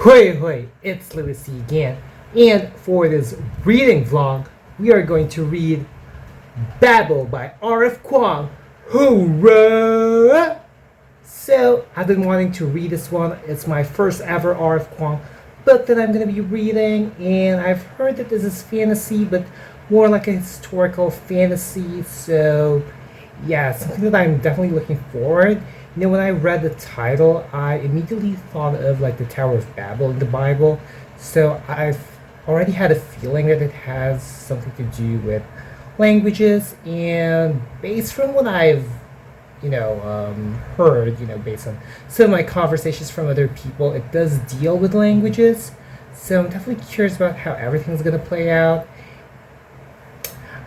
Hoi, it's louisity again. And for this reading vlog, we are going to read Babel by R.F. Kuang. Hoorah! So, I've been wanting to read this one. It's my first ever R.F. Kuang book that I'm going to be reading, and I've heard that this is fantasy, but more like a historical fantasy. So, yeah, it's something that I'm definitely looking forward. When I read the title, I immediately thought of like the Tower of Babel in the Bible. So I've already had a feeling that it has something to do with languages, and based from what I've heard, based on some of my conversations from other people, it does deal with languages. So I'm definitely curious about how everything's gonna play out.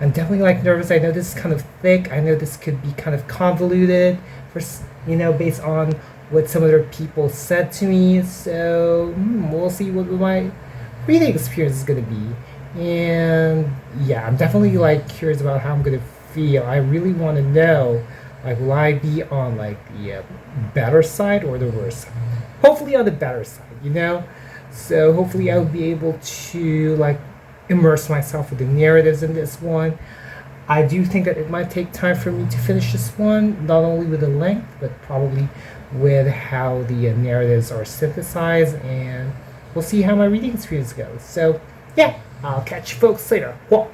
I'm definitely like nervous. I know this is kind of thick. I know this could be kind of convoluted for based on what some other people said to me. So we'll see what my reading experience is gonna be. And yeah, I'm definitely like curious about how I'm gonna feel. I really want to know, like, will I be on like the better side or the worse side? Hopefully on the better side. So hopefully I'll be able to like immerse myself with the narratives in this one. I do think that it might take time for me to finish this one, not only with the length, but probably with how the narratives are synthesized, and we'll see how my reading experience goes. So, yeah, I'll catch you folks later. Whoa.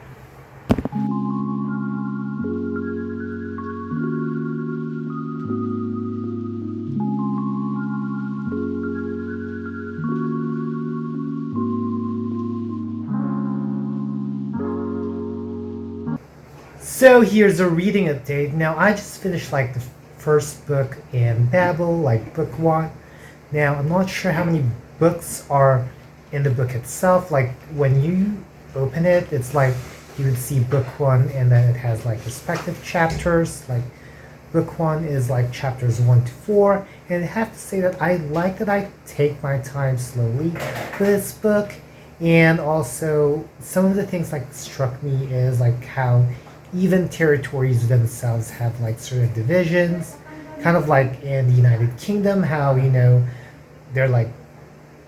So here's a reading update. Now I just finished like the first book in Babel, like book one. Now I'm not sure how many books are in the book itself. Like when you open it, it's like you would see book one and then it has like respective chapters. Like book one is like chapters 1 to 4. And I have to say that I like that I take my time slowly with this book. And also some of the things like struck me is like how even territories themselves have like certain divisions, kind of like in the United Kingdom, how they're like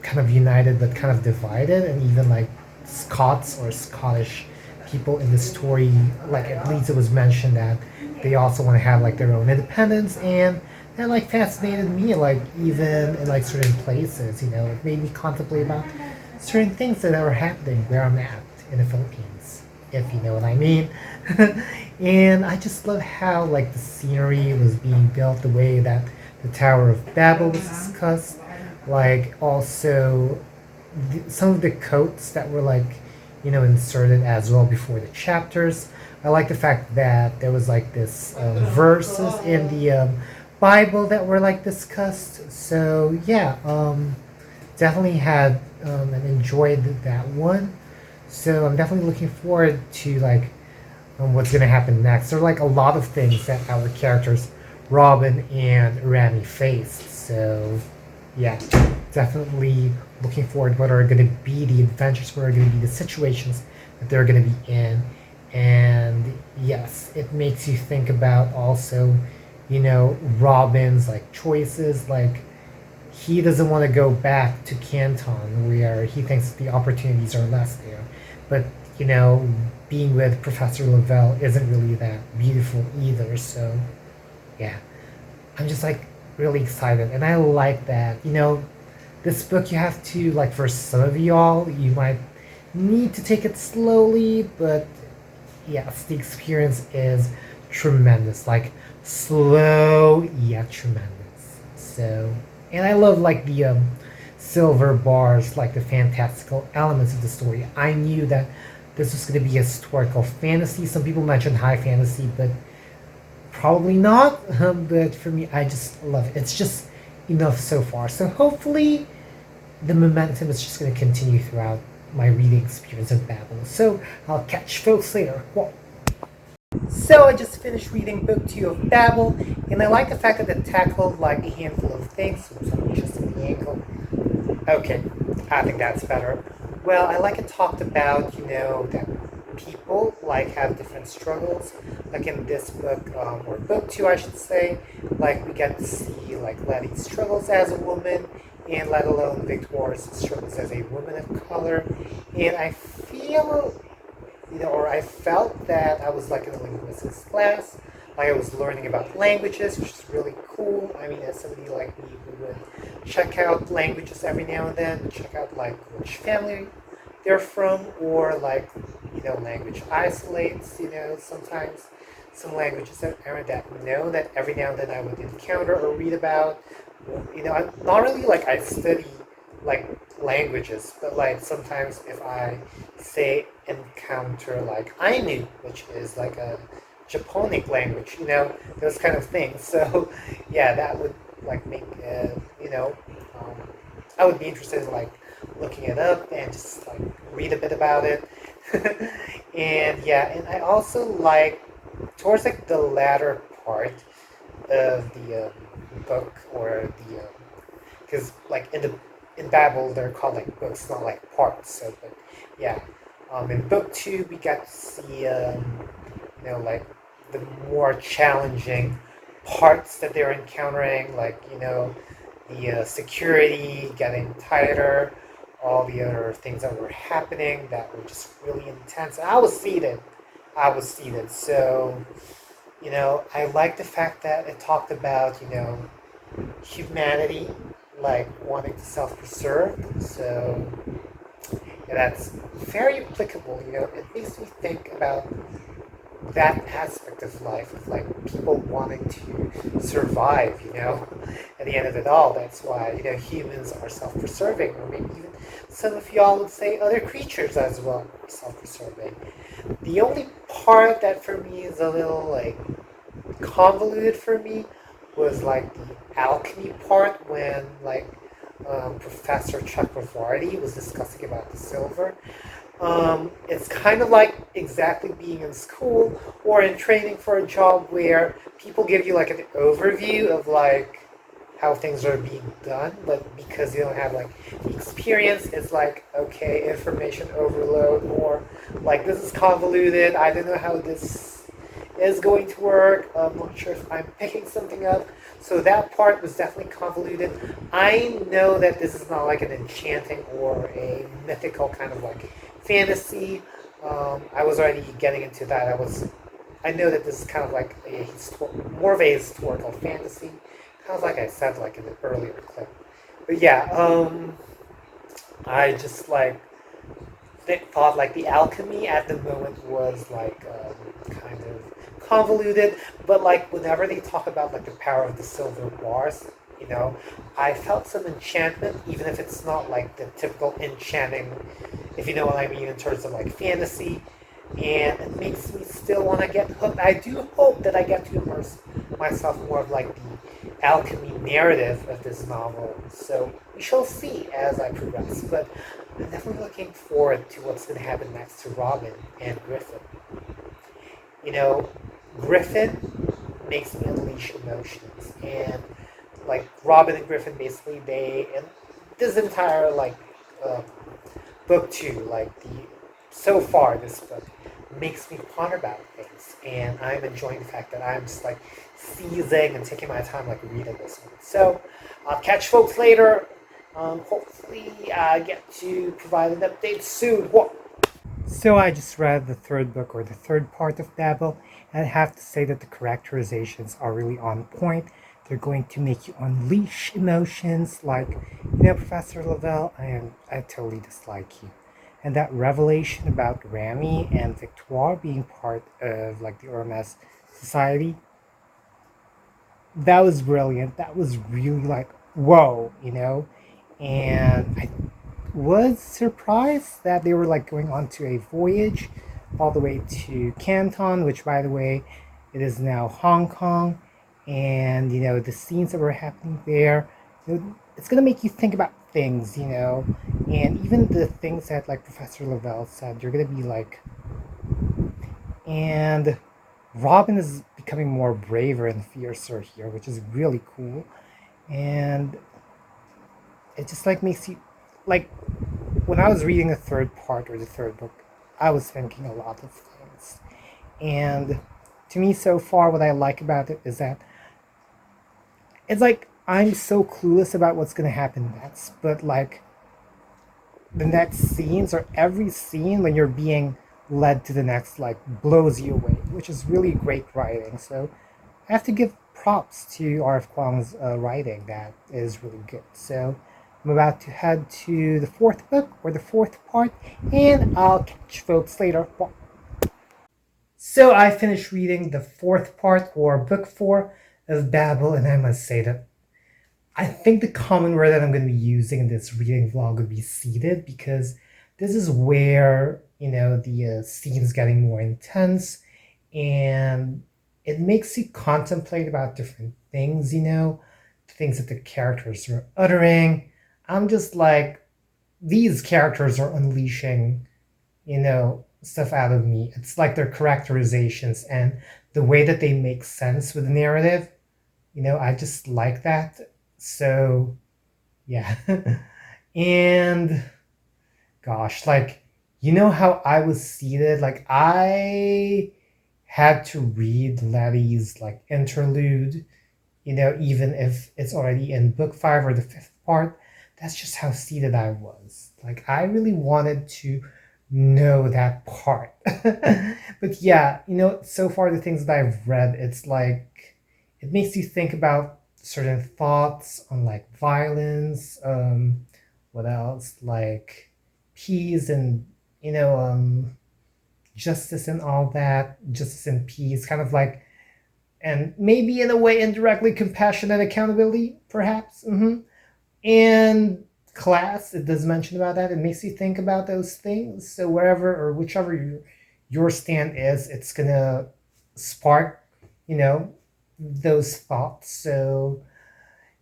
kind of united but kind of divided, and even like Scots or Scottish people in the story, like at least it was mentioned that they also want to have like their own independence, and that like fascinated me, like even in like certain places, it made me contemplate about certain things that are happening where I'm at in the Philippines, if you know what I mean. And I just love how like the scenery was being built, the way that the Tower of Babel was discussed, like also some of the quotes that were like inserted as well before the chapters. I like the fact that there was like this verses in the Bible that were like discussed. So yeah, definitely had and enjoyed that one. So I'm definitely looking forward to like what's gonna happen next. There are like a lot of things that our characters, Robin and Rami, faced. So yeah, definitely looking forward to what are gonna be the adventures, what are gonna be the situations that they're gonna be in. And yes, it makes you think about also, Robin's like choices, like he doesn't want to go back to Canton where he thinks the opportunities are less there. But, being with Professor Lavelle isn't really that beautiful either. So, yeah, I'm just like really excited. And I like that. This book you have to, like, for some of y'all, you might need to take it slowly. But, yes, the experience is tremendous. Like, slow yet tremendous. So, and I love, like, the silver bars, like the fantastical elements of the story. I knew that this was going to be a historical fantasy. Some people mentioned high fantasy, but probably not. But for me, I just love it. It's just enough so far. So hopefully the momentum is just going to continue throughout my reading experience of Babel. So I'll catch folks later. Whoa. So I just finished reading book 2 of Babel, and I like the fact that it tackled like a handful of things. Oops, I'm adjusting the ankle. Okay, I think that's better. Well, I like it talked about, that people like have different struggles. Like in this book, or book 2, I should say, like we get to see like Letty's struggles as a woman, and let alone Victoria's struggles as a woman of color. And I feel, or I felt that I was like in a linguistics class, like I was learning about languages, which is really cool. I mean, as somebody like me who would check out languages every now and then, check out like which family they're from, or like, language isolates, sometimes some languages that aren't that known that every now and then I would encounter or read about. I'm not really like I study like languages, but like sometimes if I say encounter like Ainu, which is like a Japonic language, those kind of things. So yeah, that would like make um, I would be interested in like looking it up and just like read a bit about it. And yeah, and I also like towards like the latter part of the book or the because like in Babel they're called like books, not like parts. So, but yeah, in book two we got to see like the more challenging parts that they're encountering, like the security getting tighter, all the other things that were happening that were just really intense. And I was seated. So, I like the fact that it talked about, humanity, like wanting to self-preserve. So, yeah, that's very applicable. It makes me think about that aspect of life of like people wanting to survive, at the end of it all. That's why, humans are self-preserving, or maybe even some of y'all would say other creatures as well are self-preserving. The only part that for me is a little like convoluted for me was like the alchemy part when like Professor Chakravarti was discussing about the silver. It's kind of like exactly being in school or in training for a job where people give you like an overview of like how things are being done, but because you don't have like the experience, it's like, okay, information overload, or like this is convoluted, I don't know how this is going to work, I'm not sure if I'm picking something up. So that part was definitely convoluted. I know that this is not like an enchanting or a mythical kind of like fantasy. I was already getting into that. I know that this is kind of like more of a historical fantasy, kind of like I said like in the earlier clip. But yeah, I just like thought like the alchemy at the moment was like kind of convoluted, but like whenever they talk about like the power of the silver bars, I felt some enchantment, even if it's not like the typical enchanting, if you know what I mean, in terms of like fantasy. And it makes me still want to get hooked. I do hope that I get to immerse myself more of like the alchemy narrative of this novel. So we shall see as I progress. But I'm definitely looking forward to what's going to happen next to Robin and Griffin. You know, Griffin makes me unleash emotions, and like Robin and Griffin, basically they and this entire like um, book two, like the so far this book makes me ponder about things, and I'm enjoying the fact that I'm just like seizing and taking my time like reading this one. So I'll catch folks later. Hopefully I get to provide an update soon. What? So I just read the third book or the third part of Babel, and I have to say that the characterizations are really on point. They're going to make you unleash emotions like, Professor Lavelle, I totally dislike you. And that revelation about Rami and Victoire being part of like the Hermes Society, that was brilliant. That was really like, whoa. And I was surprised that they were like going on to a voyage all the way to Canton, which by the way, it is now Hong Kong. And the scenes that were happening there, it's gonna make you think about things, and even the things that like Professor Lavelle said, you're gonna be like, and Robin is becoming more braver and fiercer here, which is really cool. And it just like makes you like when I was reading the third part or the third book, I was thinking a lot of things. And to me, so far, what I like about it is that it's like I'm so clueless about what's gonna happen next, but like the next scenes or every scene when you're being led to the next like blows you away, which is really great writing. So I have to give props to R.F. Kuang's writing. That is really good. So I'm about to head to the fourth book or the fourth part, and I'll catch folks later. Bye. So I finished reading the fourth part or book four of Babel, and I must say that I think the common word that I'm going to be using in this reading vlog would be seated, because this is where, the scene's getting more intense, and it makes you contemplate about different things, things that the characters are uttering. I'm just like, these characters are unleashing, stuff out of me. It's like their characterizations and the way that they make sense with the narrative. I just like that. So, yeah. And gosh, like, how I was seated? Like, I had to read Letty's like interlude, even if it's already in book five or the fifth part. That's just how seated I was. Like, I really wanted to know that part. But yeah, so far the things that I've read, it's like it makes you think about certain thoughts on like violence, what else? Like peace and justice and all that, justice and peace, kind of like, and maybe in a way indirectly compassion and accountability, perhaps. And class, it does mention about that. It makes you think about those things. So wherever or whichever your stand is, it's gonna spark, those thoughts. So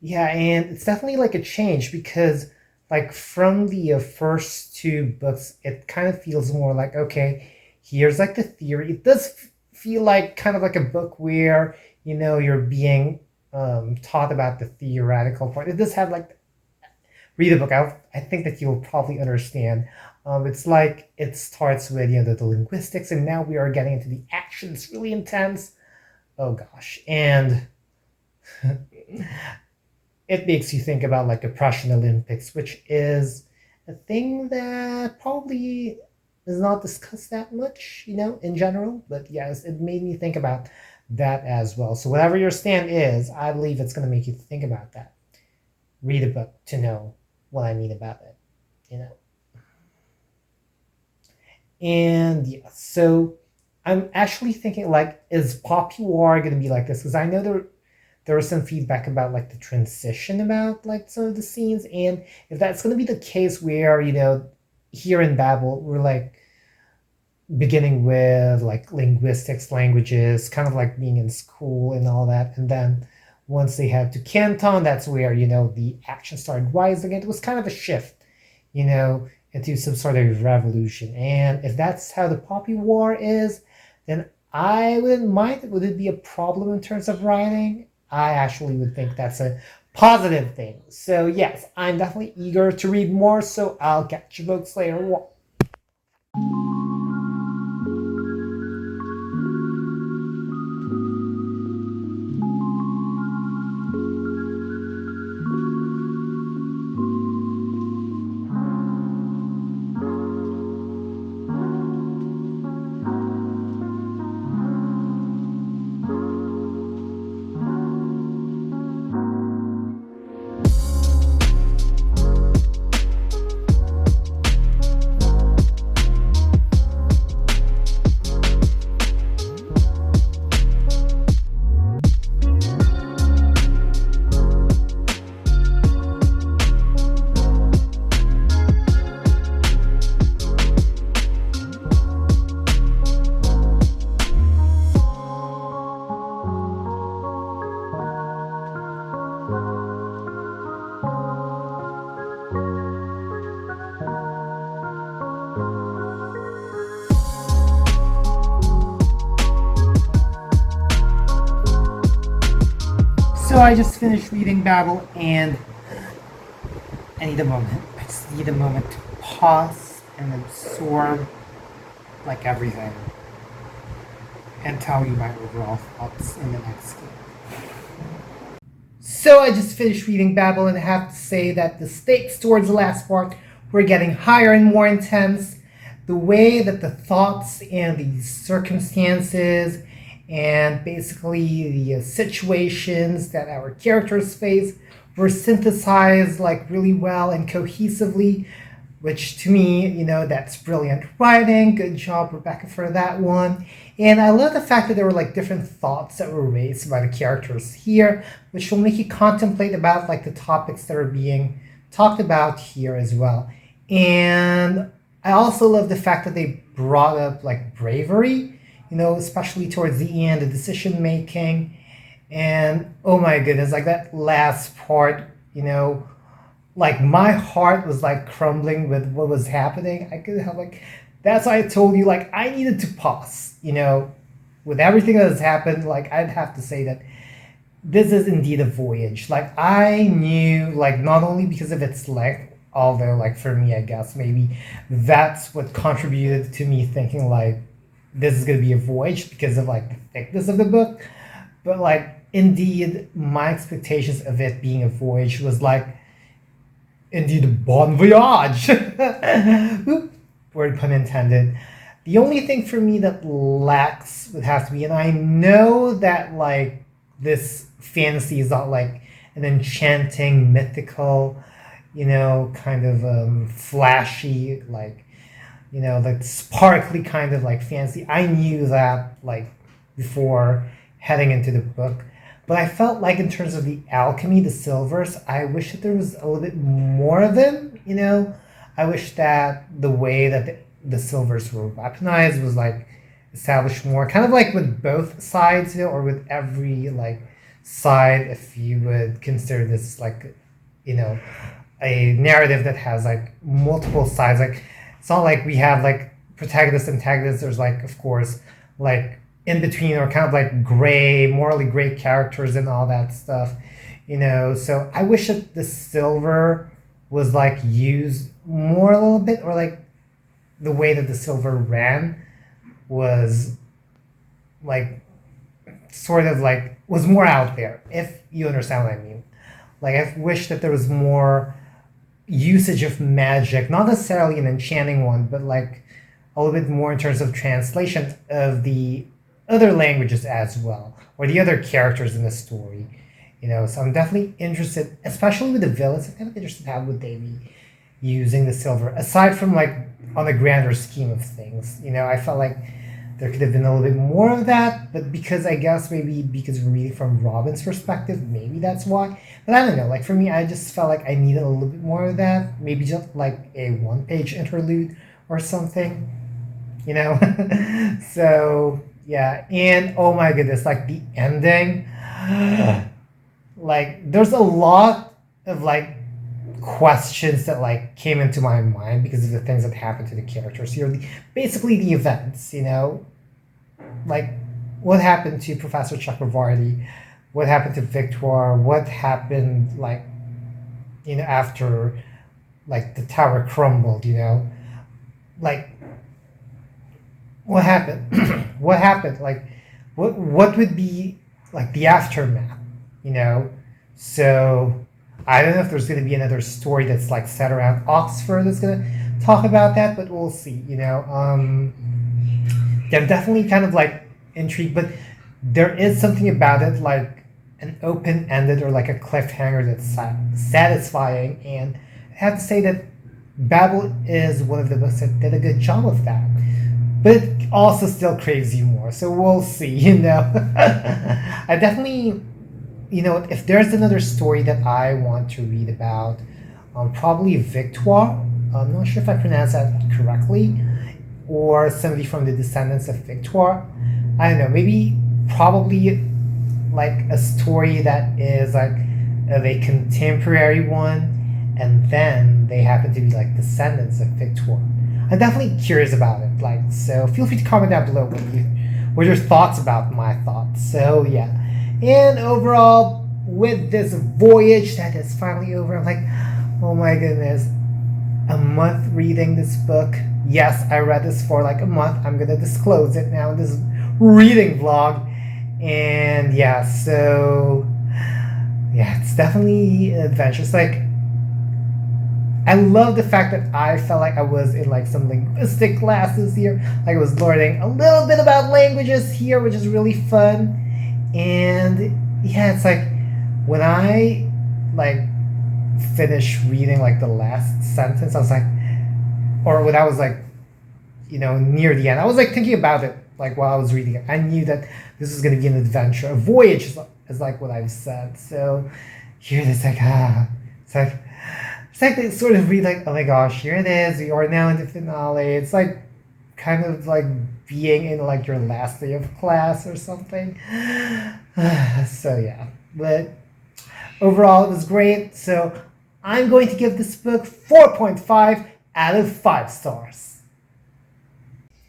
yeah, and it's definitely like a change, because like from the first two books, it kind of feels more like, okay, here's like the theory. It does feel like kind of like a book where you're being taught about the theoretical part. It does have like, read the book. I think that you'll probably understand. It's like it starts with the linguistics, and now we are getting into the action. It's really intense. Oh gosh, and it makes you think about like the Prussian Olympics, which is a thing that probably is not discussed that much, in general. But yes, it made me think about that as well. So whatever your stand is, I believe it's going to make you think about that. Read a book to know what I mean about it. And yeah, so I'm actually thinking like, is Popular going to be like this? Because I know there was some feedback about like the transition about like some of the scenes, and if that's going to be the case where here in Babel we're like beginning with like linguistics, languages, kind of like being in school and all that, and then once they head to Canton, that's where the action started rising. It was kind of a shift, into some sort of revolution. And if that's how the Poppy War is, then I wouldn't mind. Would it be a problem in terms of writing? I actually would think that's a positive thing. So yes, I'm definitely eager to read more, so I'll catch you folks later. So I just finished reading Babel, and I need a moment. I just need a moment to pause and absorb like everything and tell you my overall thoughts in the next game. So I just finished reading Babel, and I have to say that the stakes towards the last part were getting higher and more intense. The way that the thoughts and the circumstances and basically the situations that our characters face were synthesized like really well and cohesively, which to me, that's brilliant writing. Good job, Rebecca, for that one. And I love the fact that there were like different thoughts that were raised by the characters here, which will make you contemplate about like the topics that are being talked about here as well. And I also love the fact that they brought up like bravery, especially towards the end, the decision making. And oh my goodness, like that last part, like my heart was like crumbling with what was happening. I could have like, that's why I told you like I needed to pause, with everything that has happened. Like I'd have to say that this is indeed a voyage. Like I knew, like not only because of its length, although like for me, I guess maybe that's what contributed to me thinking like this is gonna be a voyage because of like the thickness of the book, but like indeed my expectations of it being a voyage was like indeed bon voyage. Oop, word pun intended. The only thing for me that lacks would have to be, and I know that like this fantasy is not like an enchanting, mythical, kind of flashy, like, like sparkly kind of like fantasy. I knew that like before heading into the book. But I felt like in terms of the alchemy, the silvers, I wish that there was a little bit more of them, I wish that the way that the silvers were weaponized was like established more, kind of like with both sides, or with every like side, if you would consider this like, a narrative that has like multiple sides. Like it's not like we have like protagonist, antagonist. There's like, of course, like in between or kind of like gray, morally gray characters and all that stuff, So I wish that the silver was like used more a little bit, or like the way that the silver ran was like sort of like was more out there, if you understand what I mean. Like I wish that there was more usage of magic, not necessarily an enchanting one, but like a little bit more in terms of translation of the other languages as well, or the other characters in the story. So I'm definitely interested, especially with the villains. I'm kind of interested how would they be using the silver, aside from like on a grander scheme of things. I felt like there could have been a little bit more of that, but because I guess maybe because we're reading from Robin's perspective, maybe that's why. But I don't know. Like for me, I just felt like I needed a little bit more of that. Maybe just like a one-page interlude or something. So yeah, and oh my goodness, like the ending, like there's a lot of like questions that like came into my mind because of the things that happened to the characters here. Basically the events, like what happened to Professor Chakravarti, what happened to Victor, what happened like, after like the tower crumbled, like what happened, what happened, like what would be like the aftermath, So I don't know if there's going to be another story that's like set around Oxford that's going to talk about that, but we'll see. Yeah, I'm definitely kind of like intrigued, but there is something about it, like an open-ended or like a cliffhanger that's satisfying, and I have to say that Babel is one of the books that did a good job of that. But it also still craves you more, so we'll see. I definitely, if there's another story that I want to read about, probably Victor. I'm not sure if I pronounced that correctly, or somebody from the descendants of Victor. I don't know, maybe probably like a story that is like of a contemporary one, and then they happen to be like descendants of Victor. I'm definitely curious about it. Like, so feel free to comment down below what your thoughts about my thoughts. So yeah, and overall, with this voyage that is finally over, I'm like, oh my goodness, a month reading this book. Yes, I read this for like a month. I'm gonna disclose it now in this reading vlog. And yeah, so Yeah, it's definitely an adventure. It's like I love the fact that I felt like I was in like some linguistic classes here. Like I was learning a little bit about languages here, which is really fun. And yeah, it's like when I like finished reading like the last sentence, I was like, or when I was like, near the end, I was like thinking about it like while I was reading it. I knew that this was going to be an adventure, a voyage, is like what I've said. So here it's like it's like they sort of read like, oh my gosh, here it is. We are now in the finale. It's like kind of like being in like your last day of class or something. So yeah, but overall it was great. So I'm going to give this book 4.5 out of 5 stars.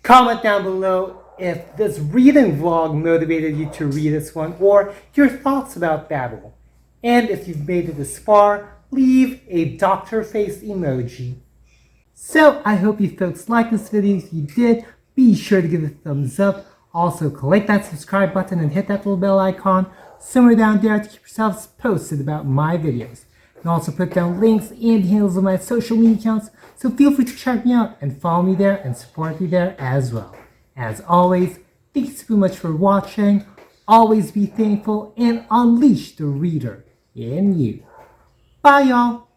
Comment down below if this reading vlog motivated you to read this one or your thoughts about Babel. And if you've made it this far, leave a doctor face emoji. So I hope you folks liked this video. If you did, be sure to give it a thumbs up. Also click that subscribe button and hit that little bell icon somewhere down there to keep yourselves posted about my videos. You can also put down links and handles of my social media accounts, so feel free to check me out and follow me there and support me there as well. As always, thank you so much for watching. Always be thankful and unleash the reader in you. Bye, y'all.